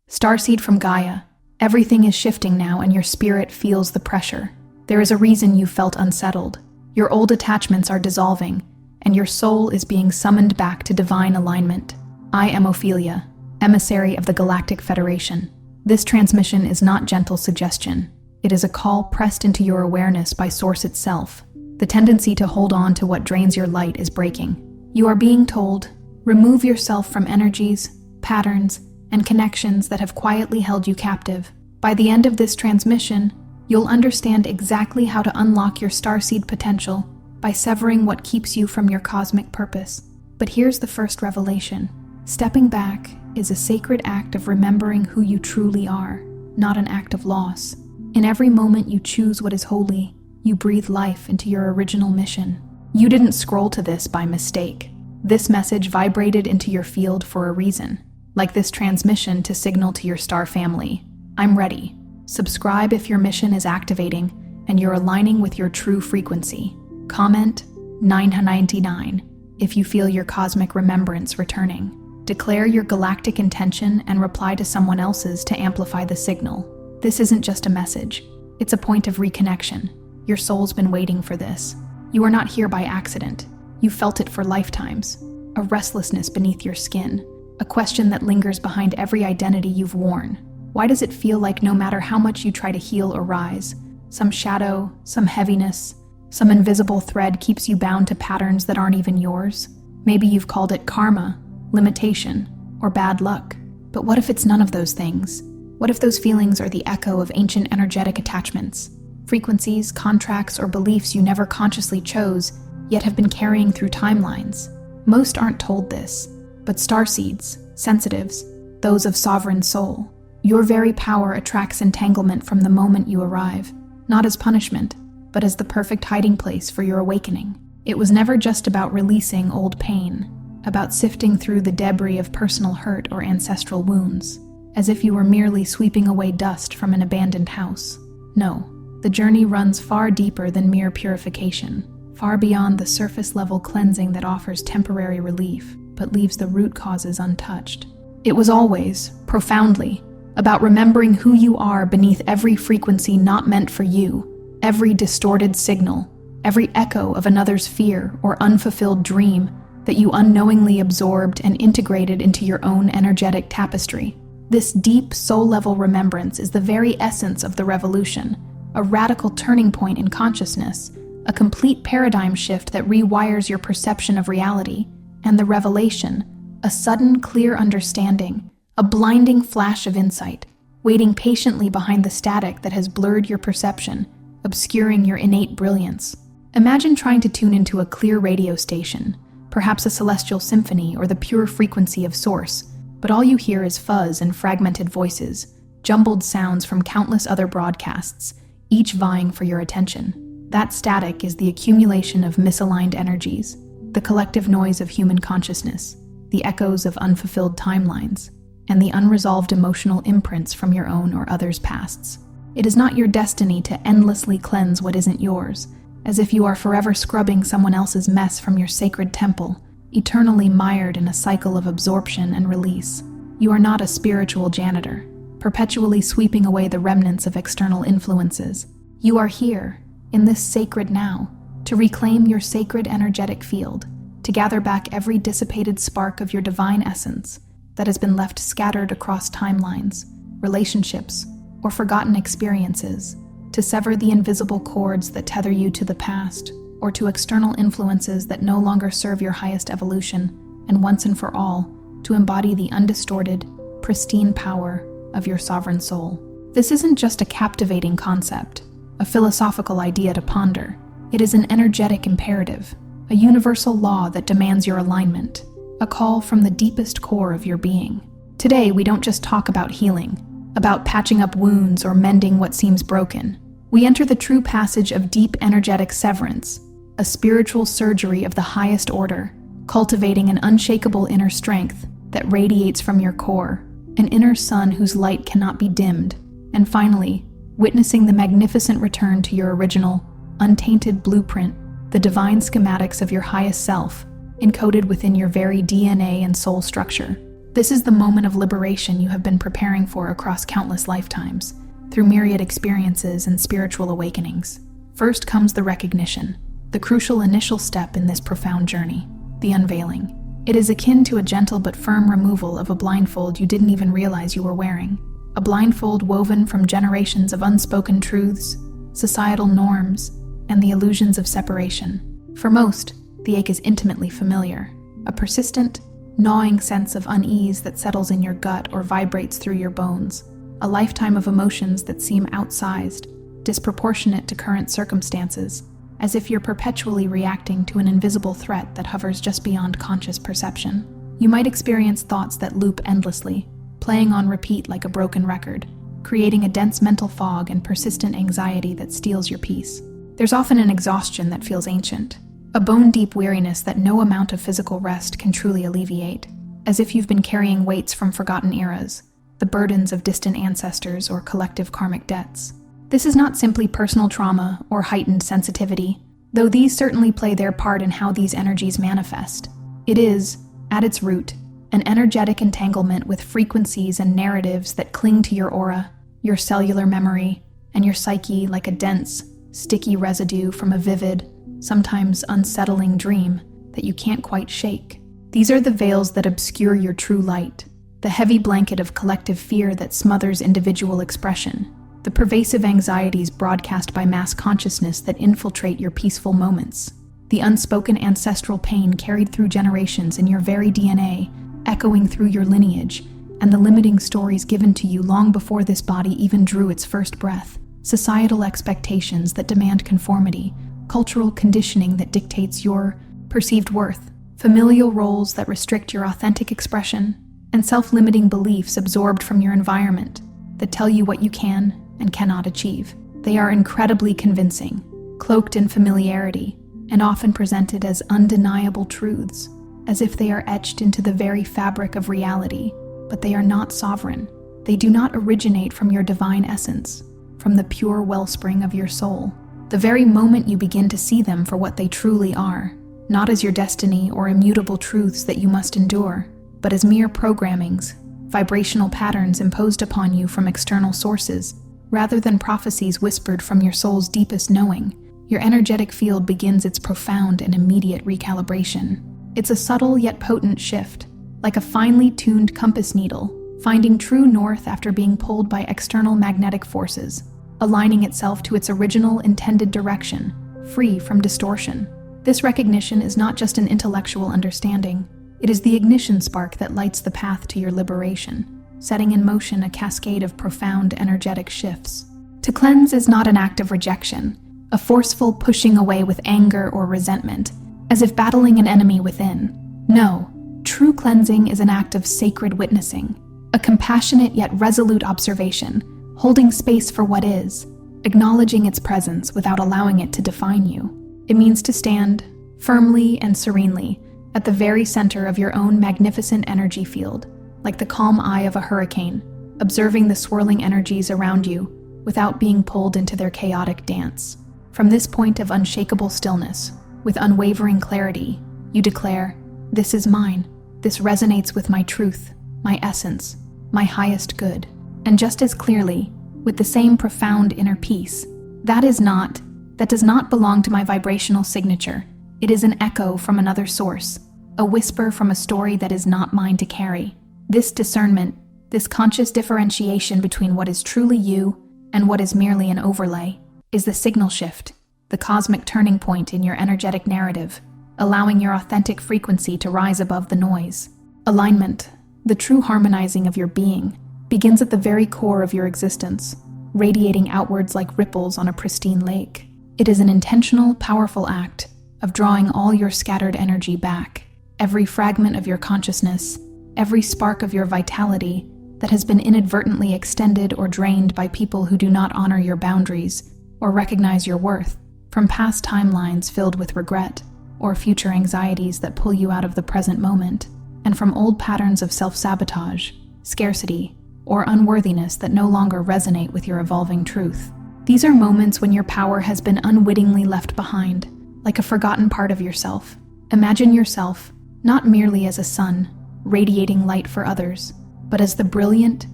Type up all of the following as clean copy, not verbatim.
Starseed from Gaia. Everything is shifting now and your spirit feels the pressure. There is a reason you felt unsettled. Your old attachments are dissolving, and your soul is being summoned back to divine alignment. I am Ophelia, emissary of the Galactic Federation. This transmission is not gentle suggestion. It is a call pressed into your awareness by Source itself. The tendency to hold on to what drains your light is breaking. You are being told, remove yourself from energies, patterns, and connections that have quietly held you captive. By the end of this transmission, you'll understand exactly how to unlock your starseed potential by severing what keeps you from your cosmic purpose. But here's the first revelation. Stepping back is a sacred act of remembering who you truly are, not an act of loss. In every moment you choose what is holy, you breathe life into your original mission. You didn't scroll to this by mistake. This message vibrated into your field for a reason. Like this transmission to signal to your star family, I'm ready. Subscribe if your mission is activating and you're aligning with your true frequency. Comment 999 if you feel your cosmic remembrance returning. Declare your galactic intention and reply to someone else's to amplify the signal. This isn't just a message, it's a point of reconnection. Your soul's been waiting for this. You are not here by accident. You felt it for lifetimes. A restlessness beneath your skin. A question that lingers behind every identity you've worn. Why does it feel like no matter how much you try to heal or rise, some shadow, some heaviness, some invisible thread keeps you bound to patterns that aren't even yours? Maybe you've called it karma, limitation, or bad luck. But what if it's none of those things? What if those feelings are the echo of ancient energetic attachments? Frequencies, contracts, or beliefs you never consciously chose, yet have been carrying through timelines. Most aren't told this. But starseeds, sensitives, those of sovereign soul, your very power attracts entanglement from the moment you arrive, not as punishment, but as the perfect hiding place for your awakening. It was never just about releasing old pain, about sifting through the debris of personal hurt or ancestral wounds, as if you were merely sweeping away dust from an abandoned house. No, the journey runs far deeper than mere purification, far beyond the surface-level cleansing that offers temporary relief, but leaves the root causes untouched. It was always, profoundly, about remembering who you are beneath every frequency not meant for you, every distorted signal, every echo of another's fear or unfulfilled dream that you unknowingly absorbed and integrated into your own energetic tapestry. This deep, soul-level remembrance is the very essence of the revolution, a radical turning point in consciousness, a complete paradigm shift that rewires your perception of reality. And the revelation, a sudden, clear understanding, a blinding flash of insight, waiting patiently behind the static that has blurred your perception, obscuring your innate brilliance. Imagine trying to tune into a clear radio station, perhaps a celestial symphony or the pure frequency of Source, but all you hear is fuzz and fragmented voices, jumbled sounds from countless other broadcasts, each vying for your attention. That static is the accumulation of misaligned energies, the collective noise of human consciousness, the echoes of unfulfilled timelines, and the unresolved emotional imprints from your own or others' pasts. It is not your destiny to endlessly cleanse what isn't yours, as if you are forever scrubbing someone else's mess from your sacred temple, eternally mired in a cycle of absorption and release. You are not a spiritual janitor, perpetually sweeping away the remnants of external influences. You are here, in this sacred now, to reclaim your sacred energetic field, to gather back every dissipated spark of your divine essence that has been left scattered across timelines, relationships, or forgotten experiences, to sever the invisible cords that tether you to the past or to external influences that no longer serve your highest evolution, and once and for all, to embody the undistorted, pristine power of your sovereign soul. This isn't just a captivating concept, a philosophical idea to ponder. It is an energetic imperative, a universal law that demands your alignment, a call from the deepest core of your being. Today, we don't just talk about healing, about patching up wounds or mending what seems broken. We enter the true passage of deep energetic severance, a spiritual surgery of the highest order, cultivating an unshakable inner strength that radiates from your core, an inner sun whose light cannot be dimmed, and finally, witnessing the magnificent return to your original, untainted blueprint, the divine schematics of your highest self, encoded within your very DNA and soul structure. This is the moment of liberation you have been preparing for across countless lifetimes, through myriad experiences and spiritual awakenings. First comes the recognition, the crucial initial step in this profound journey, the unveiling. It is akin to a gentle but firm removal of a blindfold you didn't even realize you were wearing. A blindfold woven from generations of unspoken truths, societal norms, and the illusions of separation. For most, the ache is intimately familiar, a persistent, gnawing sense of unease that settles in your gut or vibrates through your bones, a lifetime of emotions that seem outsized, disproportionate to current circumstances, as if you're perpetually reacting to an invisible threat that hovers just beyond conscious perception. You might experience thoughts that loop endlessly, playing on repeat like a broken record, creating a dense mental fog and persistent anxiety that steals your peace. There's often an exhaustion that feels ancient, a bone-deep weariness that no amount of physical rest can truly alleviate, as if you've been carrying weights from forgotten eras, the burdens of distant ancestors or collective karmic debts. This is not simply personal trauma or heightened sensitivity, though these certainly play their part in how these energies manifest. It is, at its root, an energetic entanglement with frequencies and narratives that cling to your aura, your cellular memory, and your psyche like a dense, sticky residue from a vivid, sometimes unsettling dream that you can't quite shake. These are the veils that obscure your true light, the heavy blanket of collective fear that smothers individual expression, the pervasive anxieties broadcast by mass consciousness that infiltrate your peaceful moments, the unspoken ancestral pain carried through generations in your very DNA, echoing through your lineage, and the limiting stories given to you long before this body even drew its first breath, societal expectations that demand conformity, cultural conditioning that dictates your perceived worth, familial roles that restrict your authentic expression, and self-limiting beliefs absorbed from your environment that tell you what you can and cannot achieve. They are incredibly convincing, cloaked in familiarity, and often presented as undeniable truths, as if they are etched into the very fabric of reality, but they are not sovereign. They do not originate from your divine essence, from the pure wellspring of your soul. The very moment you begin to see them for what they truly are, not as your destiny or immutable truths that you must endure, but as mere programmings, vibrational patterns imposed upon you from external sources, rather than prophecies whispered from your soul's deepest knowing, your energetic field begins its profound and immediate recalibration. It's a subtle yet potent shift, like a finely tuned compass needle, finding true north after being pulled by external magnetic forces, aligning itself to its original intended direction, free from distortion. This recognition is not just an intellectual understanding, it is the ignition spark that lights the path to your liberation, setting in motion a cascade of profound energetic shifts. To cleanse is not an act of rejection, a forceful pushing away with anger or resentment, as if battling an enemy within. No, true cleansing is an act of sacred witnessing, a compassionate yet resolute observation, holding space for what is, acknowledging its presence without allowing it to define you. It means to stand, firmly and serenely, at the very center of your own magnificent energy field, like the calm eye of a hurricane, observing the swirling energies around you without being pulled into their chaotic dance. From this point of unshakable stillness, with unwavering clarity, you declare, "This is mine. This resonates with my truth, my essence, my highest good." And just as clearly, with the same profound inner peace, that does not belong to my vibrational signature. It is an echo from another source, a whisper from a story that is not mine to carry. This discernment, this conscious differentiation between what is truly you and what is merely an overlay, is the signal shift, the cosmic turning point in your energetic narrative, allowing your authentic frequency to rise above the noise. Alignment, the true harmonizing of your being, begins at the very core of your existence, radiating outwards like ripples on a pristine lake. It is an intentional, powerful act of drawing all your scattered energy back, every fragment of your consciousness, every spark of your vitality that has been inadvertently extended or drained by people who do not honor your boundaries or recognize your worth, from past timelines filled with regret or future anxieties that pull you out of the present moment, and from old patterns of self-sabotage, scarcity, or unworthiness that no longer resonate with your evolving truth. These are moments when your power has been unwittingly left behind, like a forgotten part of yourself. Imagine yourself not merely as a sun, radiating light for others, but as the brilliant,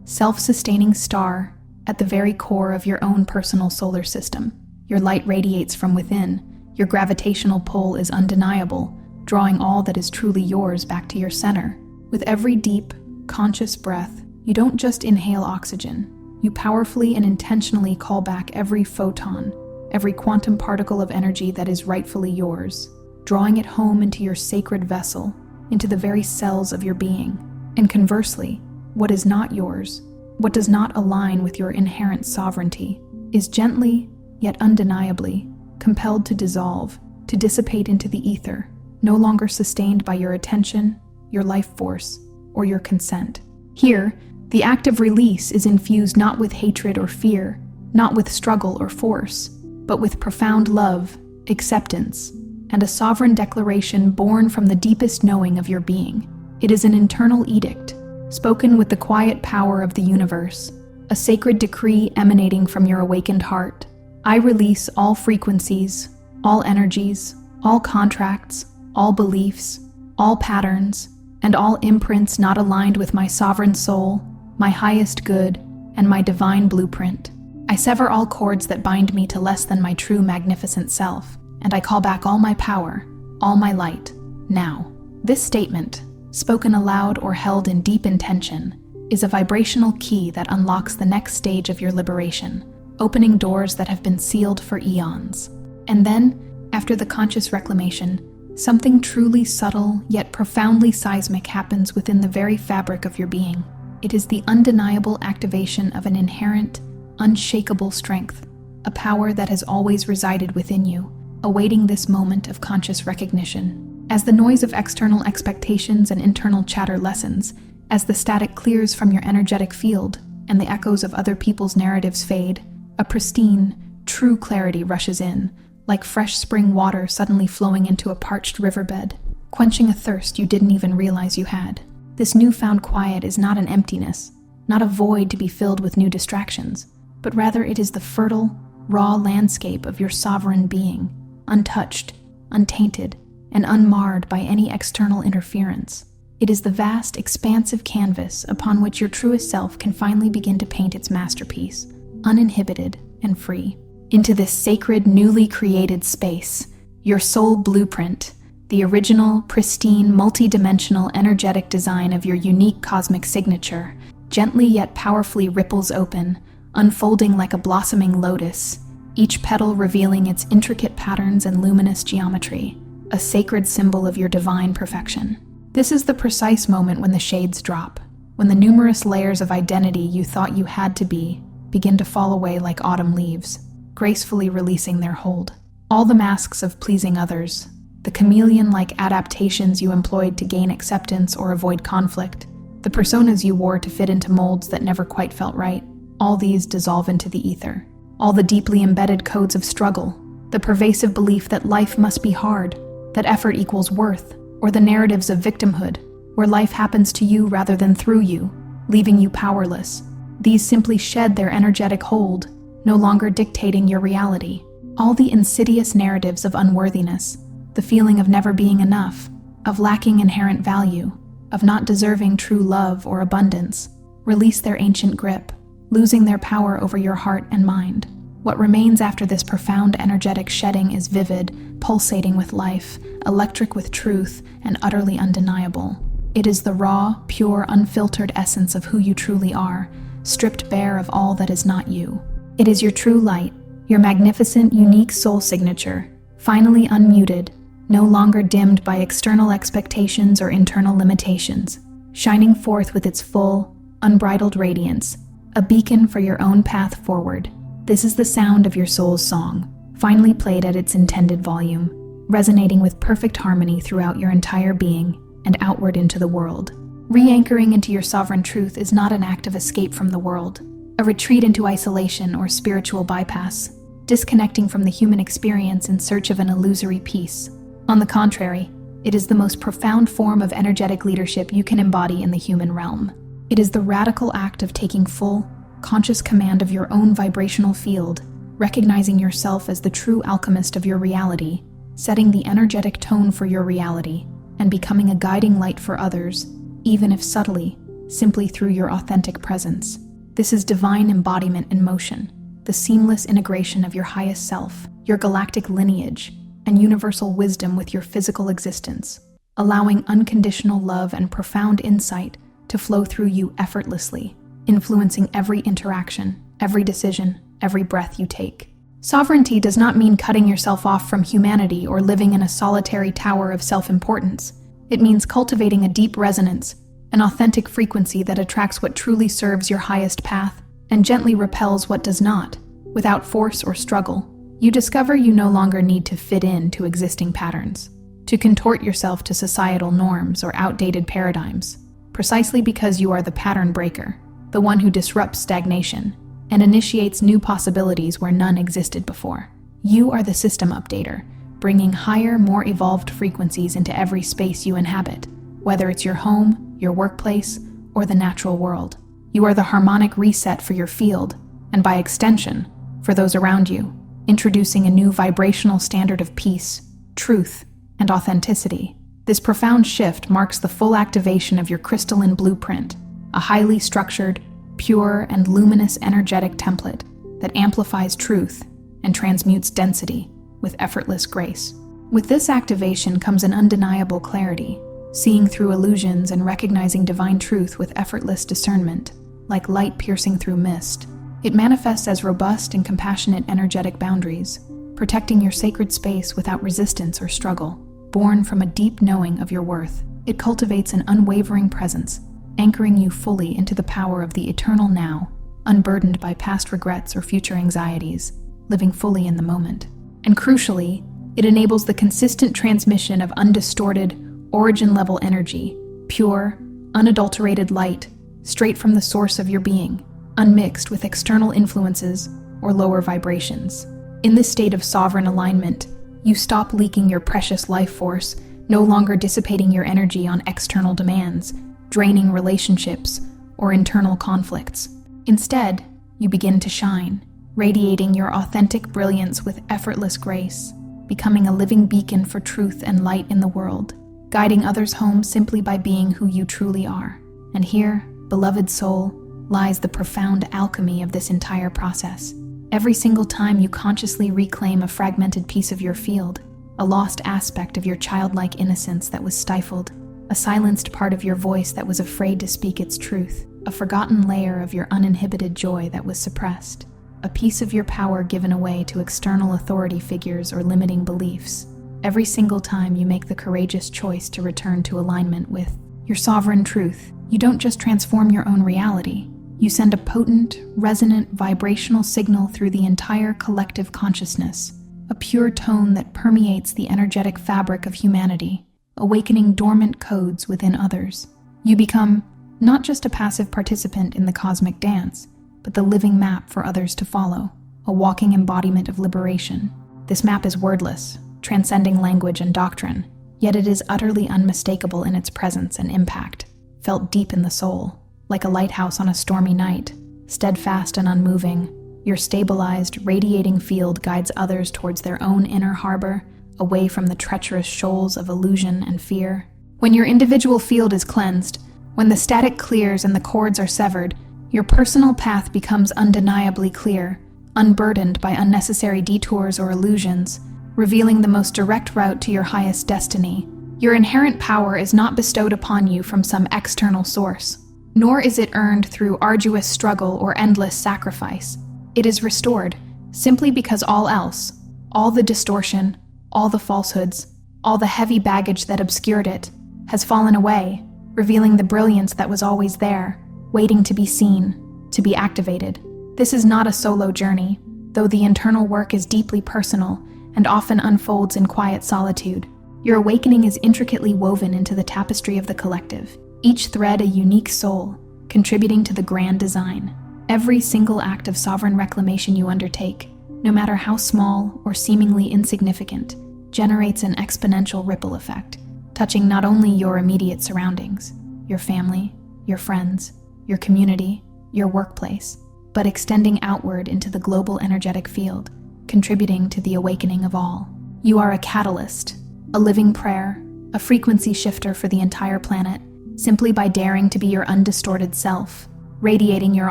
self-sustaining star at the very core of your own personal solar system. Your light radiates from within. Your gravitational pull is undeniable, drawing all that is truly yours back to your center. With every deep, conscious breath, you don't just inhale oxygen. You powerfully and intentionally call back every photon, every quantum particle of energy that is rightfully yours, drawing it home into your sacred vessel, into the very cells of your being. And conversely, what is not yours, what does not align with your inherent sovereignty, is gently, yet undeniably, compelled to dissolve, to dissipate into the ether, no longer sustained by your attention, your life force, or your consent. Here, the act of release is infused not with hatred or fear, not with struggle or force, but with profound love, acceptance, and a sovereign declaration born from the deepest knowing of your being. It is an internal edict, spoken with the quiet power of the universe, a sacred decree emanating from your awakened heart. I release all frequencies, all energies, all contracts, all beliefs, all patterns, and all imprints not aligned with my sovereign soul, my highest good, and my divine blueprint. I sever all cords that bind me to less than my true magnificent self, and I call back all my power, all my light, now. This statement, spoken aloud or held in deep intention, is a vibrational key that unlocks the next stage of your liberation, opening doors that have been sealed for eons. And then, after the conscious reclamation, something truly subtle yet profoundly seismic happens within the very fabric of your being. It is the undeniable activation of an inherent, unshakable strength, a power that has always resided within you, awaiting this moment of conscious recognition. As the noise of external expectations and internal chatter lessens, as the static clears from your energetic field and the echoes of other people's narratives fade, a pristine, true clarity rushes in, like fresh spring water suddenly flowing into a parched riverbed, quenching a thirst you didn't even realize you had. This newfound quiet is not an emptiness, not a void to be filled with new distractions, but rather it is the fertile, raw landscape of your sovereign being, untouched, untainted, and unmarred by any external interference. It is the vast, expansive canvas upon which your truest self can finally begin to paint its masterpiece, uninhibited and free. Into this sacred, newly created space, your soul blueprint, the original, pristine, multidimensional, energetic design of your unique cosmic signature, gently yet powerfully ripples open, unfolding like a blossoming lotus, each petal revealing its intricate patterns and luminous geometry, a sacred symbol of your divine perfection. This is the precise moment when the shades drop, when the numerous layers of identity you thought you had to be begin to fall away like autumn leaves, gracefully releasing their hold. All the masks of pleasing others, the chameleon-like adaptations you employed to gain acceptance or avoid conflict, the personas you wore to fit into molds that never quite felt right, all these dissolve into the ether. All the deeply embedded codes of struggle, the pervasive belief that life must be hard, that effort equals worth, or the narratives of victimhood, where life happens to you rather than through you, leaving you powerless. These simply shed their energetic hold, no longer dictating your reality. All the insidious narratives of unworthiness, the feeling of never being enough, of lacking inherent value, of not deserving true love or abundance, release their ancient grip, losing their power over your heart and mind. What remains after this profound energetic shedding is vivid, pulsating with life, electric with truth, and utterly undeniable. It is the raw, pure, unfiltered essence of who you truly are, stripped bare of all that is not you. It is your true light, your magnificent, unique soul signature, finally unmuted, no longer dimmed by external expectations or internal limitations, shining forth with its full, unbridled radiance, a beacon for your own path forward. This is the sound of your soul's song, finally played at its intended volume, resonating with perfect harmony throughout your entire being and outward into the world. Re-anchoring into your sovereign truth is not an act of escape from the world, a retreat into isolation or spiritual bypass, disconnecting from the human experience in search of an illusory peace. On the contrary, it is the most profound form of energetic leadership you can embody in the human realm. It is the radical act of taking full, conscious command of your own vibrational field, recognizing yourself as the true alchemist of your reality, setting the energetic tone for your reality, and becoming a guiding light for others, even if subtly, simply through your authentic presence. This is divine embodiment in motion, the seamless integration of your highest self, your galactic lineage, and universal wisdom with your physical existence, allowing unconditional love and profound insight to flow through you effortlessly, influencing every interaction, every decision, every breath you take. Sovereignty does not mean cutting yourself off from humanity or living in a solitary tower of self-importance. It means cultivating a deep resonance, an authentic frequency that attracts what truly serves your highest path and gently repels what does not, without force or struggle. You discover you no longer need to fit in to existing patterns, to contort yourself to societal norms or outdated paradigms, precisely because you are the pattern breaker, the one who disrupts stagnation and initiates new possibilities where none existed before. You are the system updater, bringing higher, more evolved frequencies into every space you inhabit, whether it's your home, your workplace, or the natural world. You are the harmonic reset for your field, and by extension, for those around you, introducing a new vibrational standard of peace, truth, and authenticity. This profound shift marks the full activation of your crystalline blueprint, a highly structured, pure, and luminous energetic template that amplifies truth and transmutes density with effortless grace. With this activation comes an undeniable clarity, seeing through illusions and recognizing divine truth with effortless discernment, like light piercing through mist. It manifests as robust and compassionate energetic boundaries, protecting your sacred space without resistance or struggle. Born from a deep knowing of your worth, it cultivates an unwavering presence, anchoring you fully into the power of the eternal now, unburdened by past regrets or future anxieties, living fully in the moment. And crucially, it enables the consistent transmission of undistorted, origin-level energy, pure, unadulterated light, straight from the source of your being, unmixed with external influences or lower vibrations. In this state of sovereign alignment, you stop leaking your precious life force, no longer dissipating your energy on external demands, draining relationships, or internal conflicts. Instead, you begin to shine, radiating your authentic brilliance with effortless grace, becoming a living beacon for truth and light in the world, guiding others home simply by being who you truly are. And here, beloved soul, lies the profound alchemy of this entire process. Every single time you consciously reclaim a fragmented piece of your field, a lost aspect of your childlike innocence that was stifled, a silenced part of your voice that was afraid to speak its truth, a forgotten layer of your uninhibited joy that was suppressed, a piece of your power given away to external authority figures or limiting beliefs. Every single time you make the courageous choice to return to alignment with your sovereign truth, you don't just transform your own reality. You send a potent, resonant, vibrational signal through the entire collective consciousness, a pure tone that permeates the energetic fabric of humanity, awakening dormant codes within others. You become not just a passive participant in the cosmic dance, but the living map for others to follow, a walking embodiment of liberation. This map is wordless, transcending language and doctrine, yet it is utterly unmistakable in its presence and impact, felt deep in the soul. Like a lighthouse on a stormy night, steadfast and unmoving, your stabilized, radiating field guides others towards their own inner harbor, away from the treacherous shoals of illusion and fear. When your individual field is cleansed, when the static clears and the cords are severed, your personal path becomes undeniably clear, unburdened by unnecessary detours or illusions, revealing the most direct route to your highest destiny. Your inherent power is not bestowed upon you from some external source, nor is it earned through arduous struggle or endless sacrifice. It is restored simply because all else, all the distortion, all the falsehoods, all the heavy baggage that obscured it, has fallen away, revealing the brilliance that was always there, waiting to be seen, to be activated. This is not a solo journey, though the internal work is deeply personal and often unfolds in quiet solitude. Your awakening is intricately woven into the tapestry of the collective, each thread a unique soul, contributing to the grand design. Every single act of sovereign reclamation you undertake, no matter how small or seemingly insignificant, generates an exponential ripple effect, touching not only your immediate surroundings, your family, your friends, your community, your workplace, but extending outward into the global energetic field, contributing to the awakening of all. You are a catalyst, a living prayer, a frequency shifter for the entire planet, simply by daring to be your undistorted self, radiating your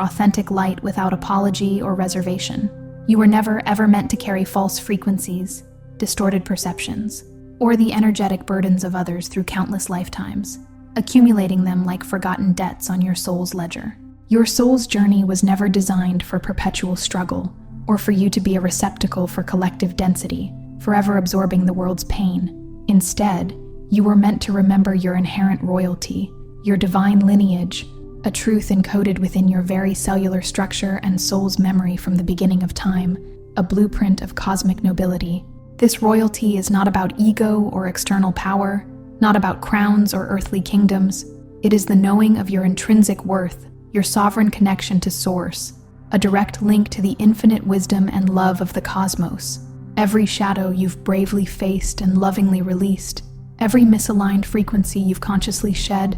authentic light without apology or reservation. You were never ever meant to carry false frequencies, distorted perceptions, or the energetic burdens of others through countless lifetimes, accumulating them like forgotten debts on your soul's ledger. Your soul's journey was never designed for perpetual struggle, or for you to be a receptacle for collective density, forever absorbing the world's pain. Instead, you were meant to remember your inherent royalty, your divine lineage, a truth encoded within your very cellular structure and soul's memory from the beginning of time, a blueprint of cosmic nobility. This royalty is not about ego or external power, not about crowns or earthly kingdoms. It is the knowing of your intrinsic worth, your sovereign connection to Source, a direct link to the infinite wisdom and love of the cosmos. Every shadow you've bravely faced and lovingly released, every misaligned frequency you've consciously shed,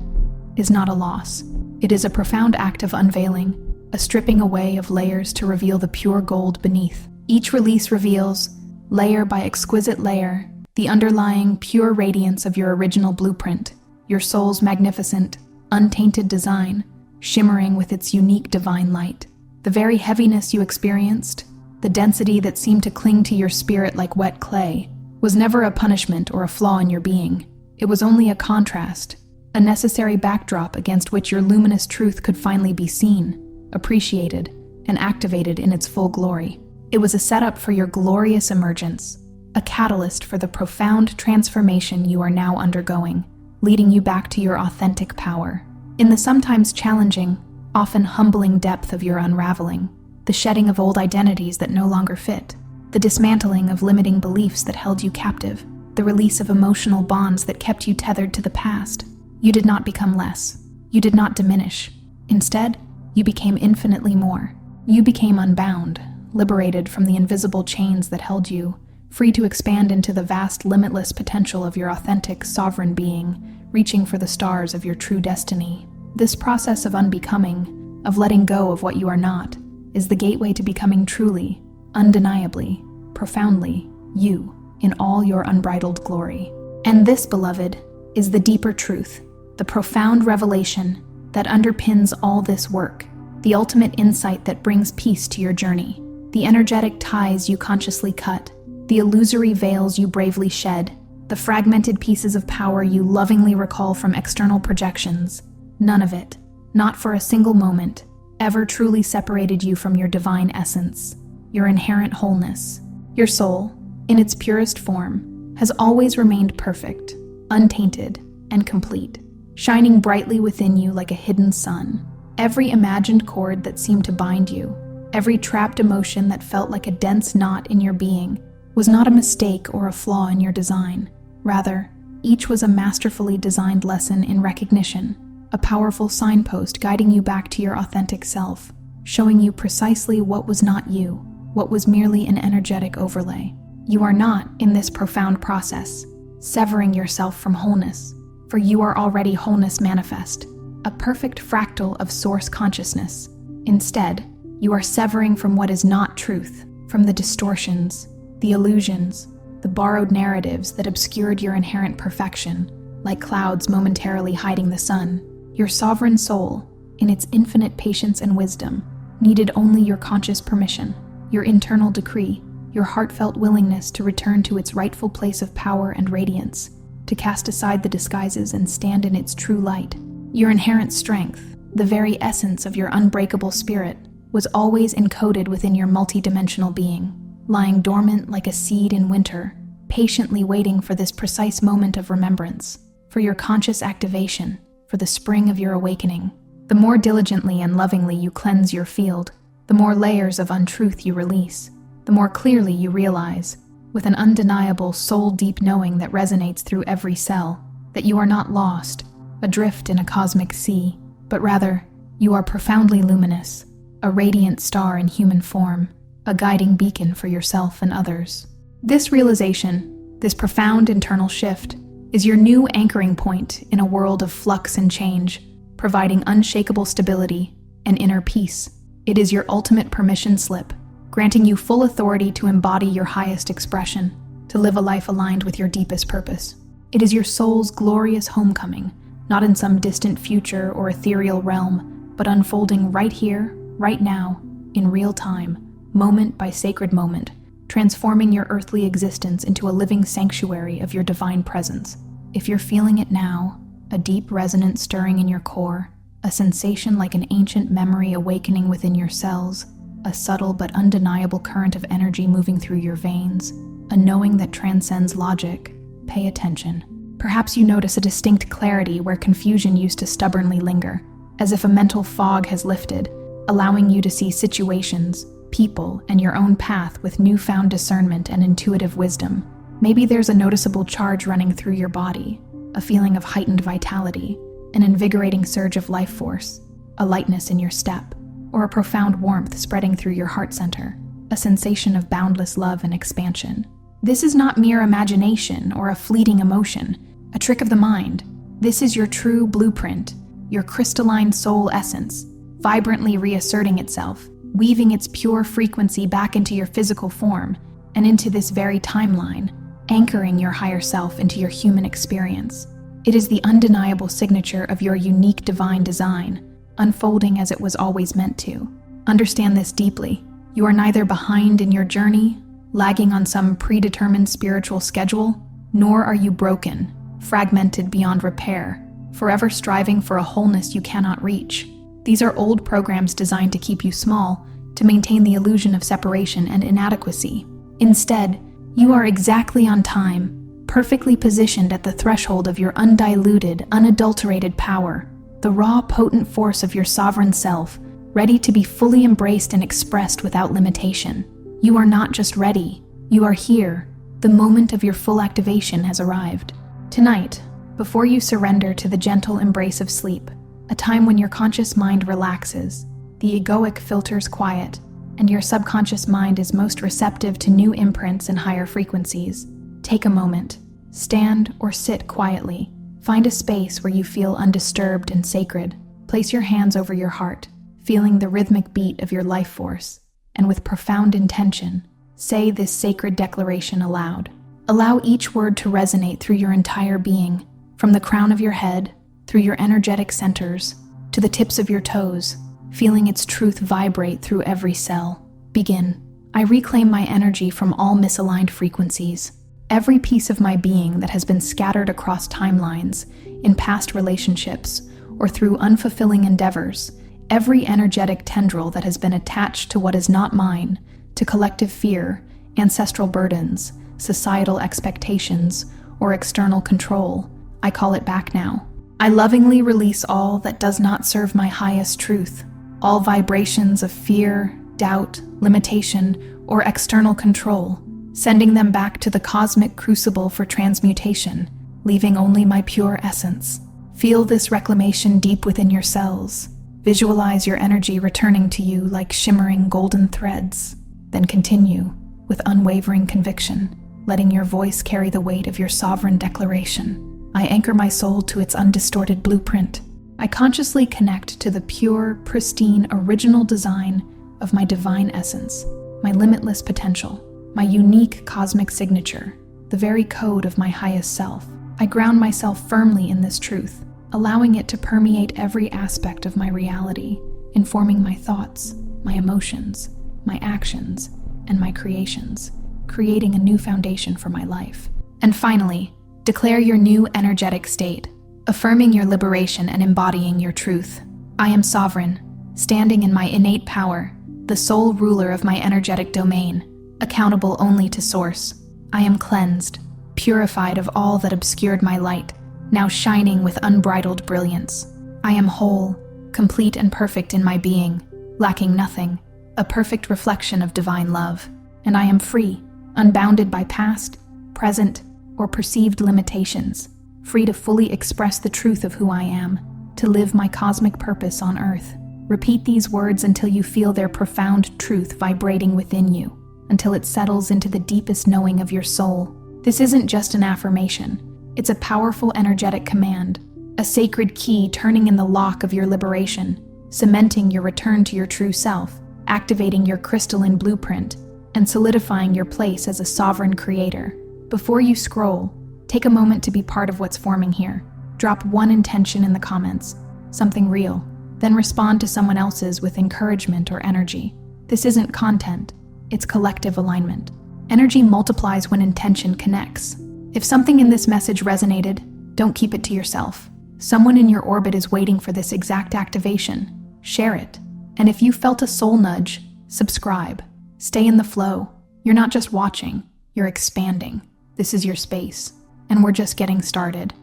is not a loss. It is a profound act of unveiling, a stripping away of layers to reveal the pure gold beneath. Each release reveals, layer by exquisite layer, the underlying pure radiance of your original blueprint, your soul's magnificent, untainted design, shimmering with its unique divine light. The very heaviness you experienced, the density that seemed to cling to your spirit like wet clay, was never a punishment or a flaw in your being. It was only a contrast, a necessary backdrop against which your luminous truth could finally be seen, appreciated, and activated in its full glory. It was a setup for your glorious emergence, a catalyst for the profound transformation you are now undergoing, leading you back to your authentic power. In the sometimes challenging, often humbling depth of your unraveling, the shedding of old identities that no longer fit, the dismantling of limiting beliefs that held you captive, the release of emotional bonds that kept you tethered to the past, you did not become less. You did not diminish. Instead, you became infinitely more. You became unbound, liberated from the invisible chains that held you, free to expand into the vast, limitless potential of your authentic, sovereign being, reaching for the stars of your true destiny. This process of unbecoming, of letting go of what you are not, is the gateway to becoming truly, undeniably, profoundly you, in all your unbridled glory. And this, beloved, is the deeper truth, the profound revelation that underpins all this work, the ultimate insight that brings peace to your journey, the energetic ties you consciously cut, the illusory veils you bravely shed, the fragmented pieces of power you lovingly recall from external projections. None of it, not for a single moment, ever truly separated you from your divine essence, your inherent wholeness. Your soul, in its purest form, has always remained perfect, untainted, and complete, shining brightly within you like a hidden sun. Every imagined cord that seemed to bind you, every trapped emotion that felt like a dense knot in your being, was not a mistake or a flaw in your design. Rather, each was a masterfully designed lesson in recognition, a powerful signpost guiding you back to your authentic self, showing you precisely what was not you, what was merely an energetic overlay. You are not, in this profound process, severing yourself from wholeness, for you are already wholeness manifest, a perfect fractal of source consciousness. Instead, you are severing from what is not truth, from the distortions, the illusions, the borrowed narratives that obscured your inherent perfection, like clouds momentarily hiding the sun. Your sovereign soul, in its infinite patience and wisdom, needed only your conscious permission, your internal decree, your heartfelt willingness to return to its rightful place of power and radiance, to cast aside the disguises and stand in its true light. Your inherent strength, the very essence of your unbreakable spirit, was always encoded within your multidimensional being, lying dormant like a seed in winter, patiently waiting for this precise moment of remembrance, for your conscious activation, for the spring of your awakening. The more diligently and lovingly you cleanse your field, the more layers of untruth you release, the more clearly you realize, with an undeniable soul-deep knowing that resonates through every cell, that you are not lost, adrift in a cosmic sea, but rather, you are profoundly luminous, a radiant star in human form, a guiding beacon for yourself and others. This realization, this profound internal shift, is your new anchoring point in a world of flux and change, providing unshakable stability and inner peace. It is your ultimate permission slip, granting you full authority to embody your highest expression, to live a life aligned with your deepest purpose. It is your soul's glorious homecoming, not in some distant future or ethereal realm, but unfolding right here, right now, in real time, moment by sacred moment, transforming your earthly existence into a living sanctuary of your divine presence. If you're feeling it now, a deep resonance stirring in your core, a sensation like an ancient memory awakening within your cells, a subtle but undeniable current of energy moving through your veins, a knowing that transcends logic, pay attention. Perhaps you notice a distinct clarity where confusion used to stubbornly linger, as if a mental fog has lifted, allowing you to see situations, people, and your own path with newfound discernment and intuitive wisdom. Maybe there's a noticeable charge running through your body, a feeling of heightened vitality, an invigorating surge of life force, a lightness in your step, or a profound warmth spreading through your heart center, a sensation of boundless love and expansion. This is not mere imagination or a fleeting emotion, a trick of the mind. This is your true blueprint, your crystalline soul essence, vibrantly reasserting itself, weaving its pure frequency back into your physical form and into this very timeline, anchoring your higher self into your human experience. It is the undeniable signature of your unique divine design, unfolding as it was always meant to. Understand this deeply. You are neither behind in your journey, lagging on some predetermined spiritual schedule, nor are you broken, fragmented beyond repair, forever striving for a wholeness you cannot reach. These are old programs designed to keep you small, to maintain the illusion of separation and inadequacy. Instead, you are exactly on time, perfectly positioned at the threshold of your undiluted, unadulterated power, the raw, potent force of your sovereign self, ready to be fully embraced and expressed without limitation. You are not just ready, you are here. The moment of your full activation has arrived. Tonight, before you surrender to the gentle embrace of sleep, a time when your conscious mind relaxes, the egoic filters quiet, and your subconscious mind is most receptive to new imprints and higher frequencies, take a moment, stand or sit quietly. Find a space where you feel undisturbed and sacred. Place your hands over your heart, feeling the rhythmic beat of your life force, and with profound intention, say this sacred declaration aloud. Allow each word to resonate through your entire being, from the crown of your head, through your energetic centers, to the tips of your toes, feeling its truth vibrate through every cell. Begin. I reclaim my energy from all misaligned frequencies. Every piece of my being that has been scattered across timelines, in past relationships, or through unfulfilling endeavors, every energetic tendril that has been attached to what is not mine, to collective fear, ancestral burdens, societal expectations, or external control, I call it back now. I lovingly release all that does not serve my highest truth, all vibrations of fear, doubt, limitation, or external control, sending them back to the cosmic crucible for transmutation, leaving only my pure essence. Feel this reclamation deep within your cells. Visualize your energy returning to you like shimmering golden threads. Then continue, with unwavering conviction, letting your voice carry the weight of your sovereign declaration. I anchor my soul to its undistorted blueprint. I consciously connect to the pure, pristine, original design of my divine essence, my limitless potential, my unique cosmic signature, the very code of my highest self. I ground myself firmly in this truth, allowing it to permeate every aspect of my reality, informing my thoughts, my emotions, my actions, and my creations, creating a new foundation for my life. And finally, declare your new energetic state, affirming your liberation and embodying your truth. I am sovereign, standing in my innate power, the sole ruler of my energetic domain, accountable only to Source. I am cleansed, purified of all that obscured my light, now shining with unbridled brilliance. I am whole, complete and perfect in my being, lacking nothing, a perfect reflection of divine love. And I am free, unbounded by past, present, or perceived limitations, free to fully express the truth of who I am, to live my cosmic purpose on Earth. Repeat these words until you feel their profound truth vibrating within you, until it settles into the deepest knowing of your soul. This isn't just an affirmation. It's a powerful energetic command, a sacred key turning in the lock of your liberation, cementing your return to your true self, activating your crystalline blueprint, and solidifying your place as a sovereign creator. Before you scroll, take a moment to be part of what's forming here. Drop one intention in the comments, something real, then respond to someone else's with encouragement or energy. This isn't content, it's collective alignment. Energy multiplies when intention connects. If something in this message resonated, don't keep it to yourself. Someone in your orbit is waiting for this exact activation. Share it. And if you felt a soul nudge, subscribe. Stay in the flow. You're not just watching, you're expanding. This is your space, and we're just getting started.